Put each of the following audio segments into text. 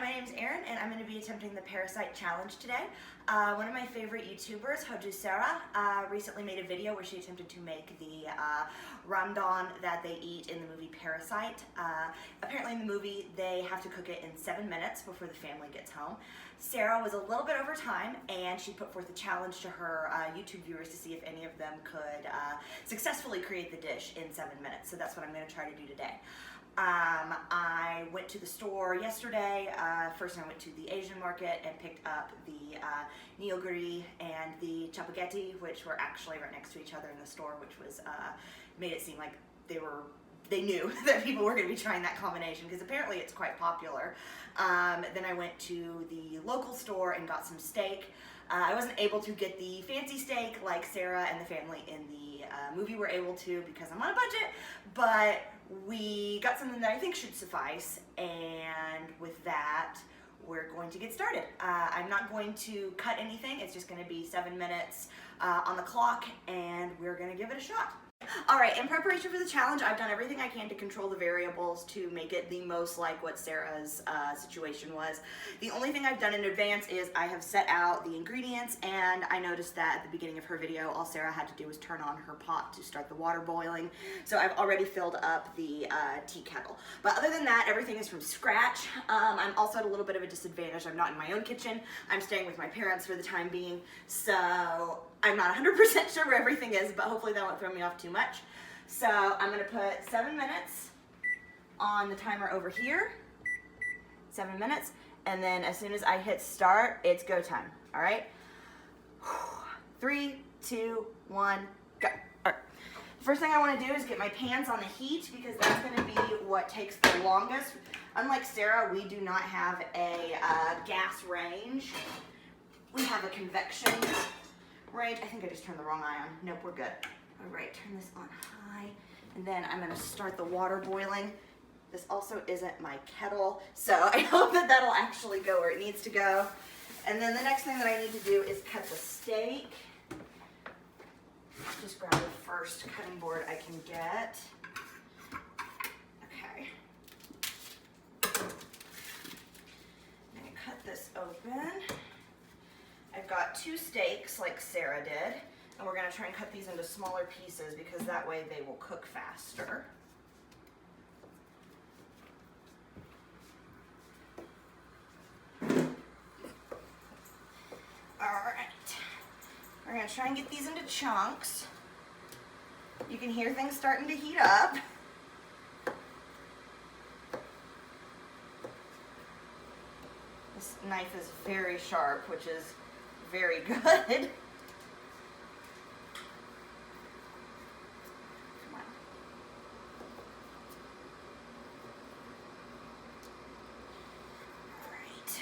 my name is Erin, and I'm going to be attempting the Parasite challenge today. One of my favorite YouTubers, Sarah, recently made a video where she attempted to make the ramdon that they eat in the movie Parasite. Apparently in the movie they have to cook it in 7 minutes before the family gets home. Sarah was a little bit over time, and she put forth a challenge to her YouTube viewers to see if any of them could successfully create the dish in 7 minutes. So that's what I'm going to try to do today. I went to the store yesterday. First I went to the Asian market and picked up the jjapaguri and the jjapaguri, which were actually right next to each other in the store, which was made it seem like they knew that people were going to be trying that combination, because apparently it's quite popular. Then I went to the local store and got some steak. I wasn't able to get the fancy steak like Sarah and the family in the movie were able to, because I'm on a budget, but we got something that I think should suffice, and with that we're going to get started. I'm not going to cut anything, it's just going to be 7 minutes on the clock, and we're going to give it a shot. Alright, in preparation for the challenge, I've done everything I can to control the variables to make it the most like what Sarah's situation was. The only thing I've done in advance is I have set out the ingredients, and I noticed that at the beginning of her video, all Sarah had to do was turn on her pot to start the water boiling. So I've already filled up the tea kettle. But other than that, everything is from scratch. I'm also at a little bit of a disadvantage. I'm not in my own kitchen. I'm staying with my parents for the time being, so I'm not 100% sure where everything is, but hopefully that won't throw me off too much. So I'm going to put 7 minutes on the timer over here. 7 minutes. And then as soon as I hit start, it's go time. All right? 3, 2, 1, go. All right. First thing I want to do is get my pans on the heat, because that's going to be what takes the longest. Unlike Sarah, we do not have a gas range. We have a convection range. I think I just turned the wrong eye on. Nope, we're good. All right, turn this on high, and then I'm going to start the water boiling. This also isn't my kettle, so I hope that that'll actually go where it needs to go. And then the next thing that I need to do is cut the steak. Just grab the first cutting board I can get. Okay. I'm going to cut this open. I've got 2 steaks like Sarah did, and we're going to try and cut these into smaller pieces, because that way they will cook faster. Alright, we're going to try and get these into chunks. You can hear things starting to heat up. This knife is very sharp, which is very good. Come on. All right.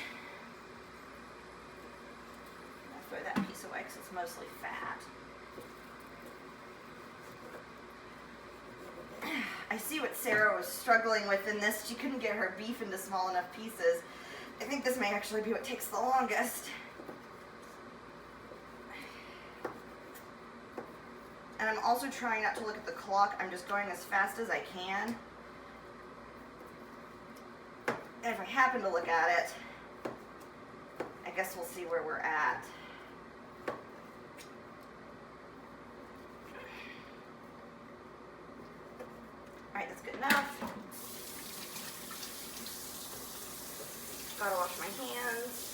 I'll throw that piece away because it's mostly fat. I see what Sarah was struggling with in this. She couldn't get her beef into small enough pieces. I think this may actually be what takes the longest. And I'm also trying not to look at the clock. I'm just going as fast as I can. And if I happen to look at it, I guess we'll see where we're at. Alright, that's good enough. Gotta wash my hands.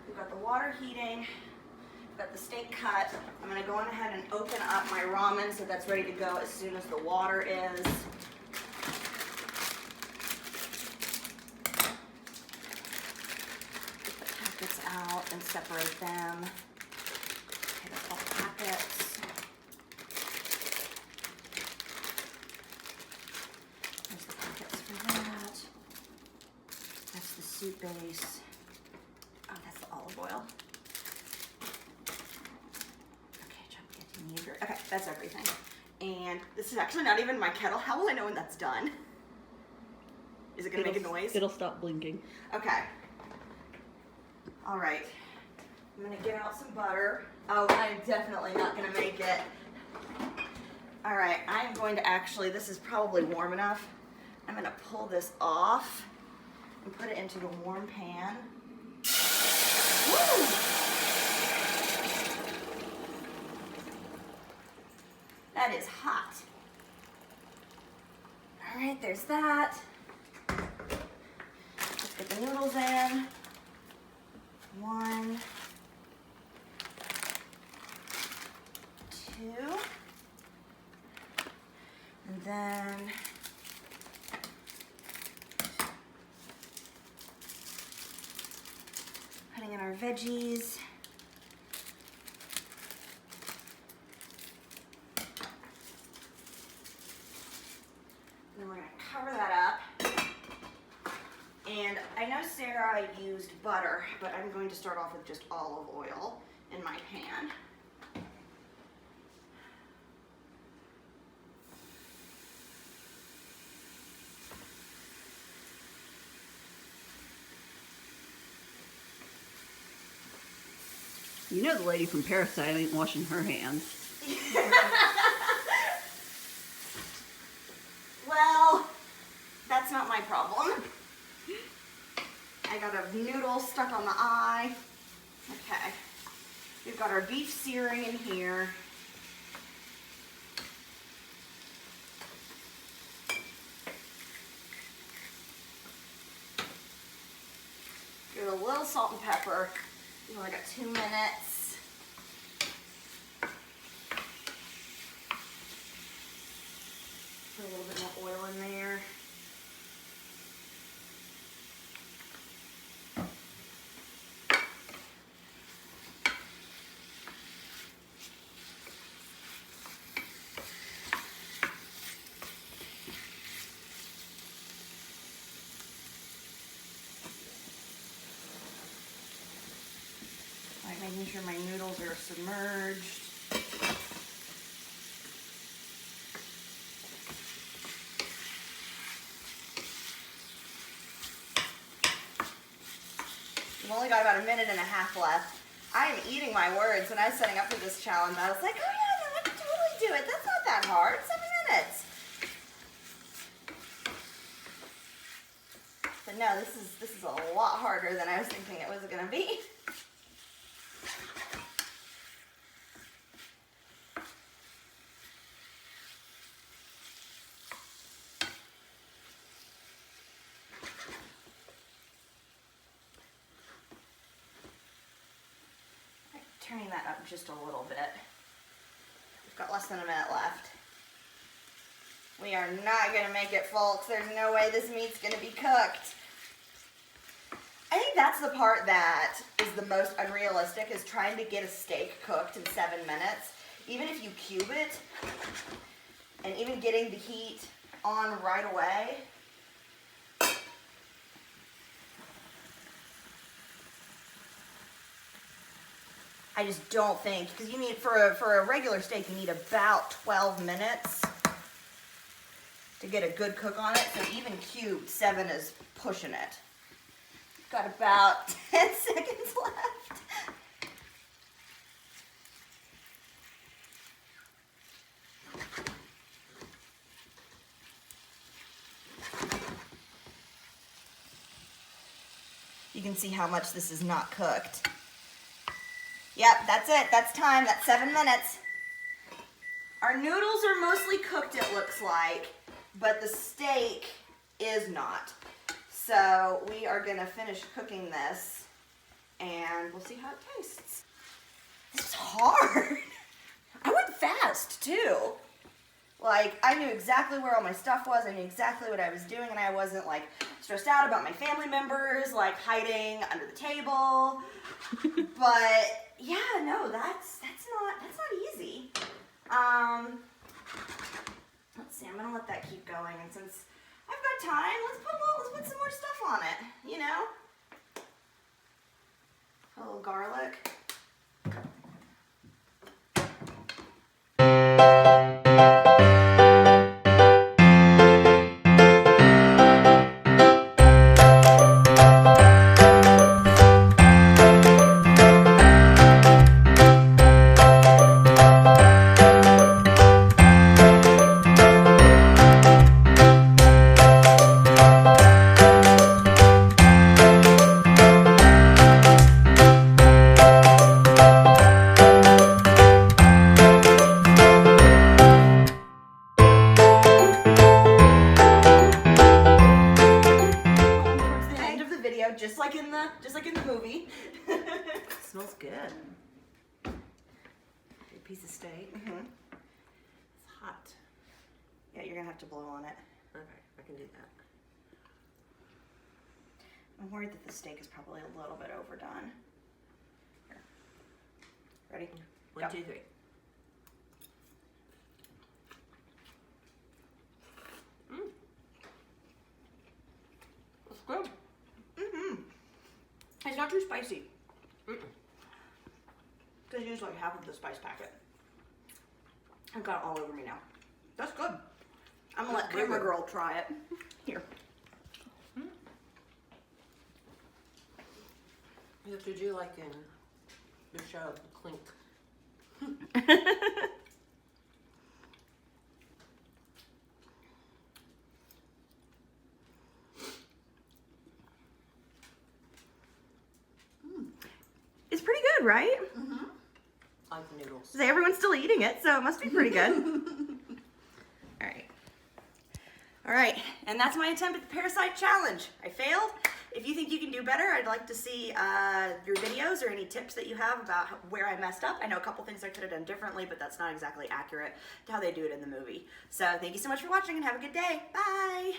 We've got the water heating, we've got the steak cut. I'm going to go on ahead and open up my ramen so that's ready to go as soon as the water is. Get the packets out and separate them. Okay, that's all the packets. There's the packets for that. That's the soup base. Oh, that's the olive oil. Okay, that's everything. And this is actually not even my kettle. How will I know when that's done? Is it going to make a noise? It'll stop blinking. Okay. All right. I'm going to get out some butter. Oh, I'm definitely not going to make it. All right, I'm going to actually, this is probably warm enough. I'm going to pull this off and put it into the warm pan. Woo! That is hot. All right, there's that. Let's get the noodles in. 1, 2, and then putting in our veggies. And then we're going to cover that up. And I know Sarah used butter, but I'm going to start off with just olive oil in my pan. You know the lady from Parasite ain't washing her hands. Well, that's not my problem. I got a noodle stuck on the eye. Okay. We've got our beef searing in here. Give it a little salt and pepper. We only got 2 minutes. Put a little bit more oil in there. Making sure my noodles are submerged. We've only got about 1.5 minutes left. I am eating my words. When I was setting up for this challenge, I was like, oh yeah, no, I can totally do it. That's not that hard. 7 minutes. But no, this is a lot harder than I was thinking it was going to be. Turning that up just a little bit. We've got less than 1 minute left. We are not going to make it, folks. There's no way this meat's going to be cooked. I think that's the part that is the most unrealistic, is trying to get a steak cooked in 7 minutes. Even if you cube it, and even getting the heat on right away. I just don't think, because you need, for a regular steak, you need about 12 minutes to get a good cook on it. So even cubed, 7 is pushing it. Got about 10 seconds left. You can see how much this is not cooked. Yep, that's it. That's time. That's 7 minutes. Our noodles are mostly cooked, it looks like, but the steak is not. So we are going to finish cooking this, and we'll see how it tastes. This is hard. I went fast, too. Like, I knew exactly where all my stuff was. I knew exactly what I was doing, and I wasn't, like, stressed out about my family members, like, hiding under the table. But yeah, no, that's not easy. Let's see, I'm gonna let that keep going, and since I've got time, let's put some more stuff on it, you know? A little garlic. just like in the movie. Smells good. A piece of steak. It's hot. Yeah, you're gonna have to blow on it. Okay, I can do that. I'm worried that the steak is probably a little bit overdone. Here. Ready? 1, Go. 2, 3. It's good. It's not too spicy. Because I used like half of the spice packet. I've got it all over me now. That's good. I'm gonna let really Camera good. Girl try it. Here. You have to do like in the show, Clink. It's pretty good, right? I like the noodles. So everyone's still eating it, so it must be pretty good. All right. All right, and that's my attempt at the Parasite challenge. I failed. If you think you can do better, I'd like to see your videos or any tips that you have about where I messed up. I know a couple things I could have done differently, but that's not exactly accurate to how they do it in the movie. So thank you so much for watching and have a good day. Bye.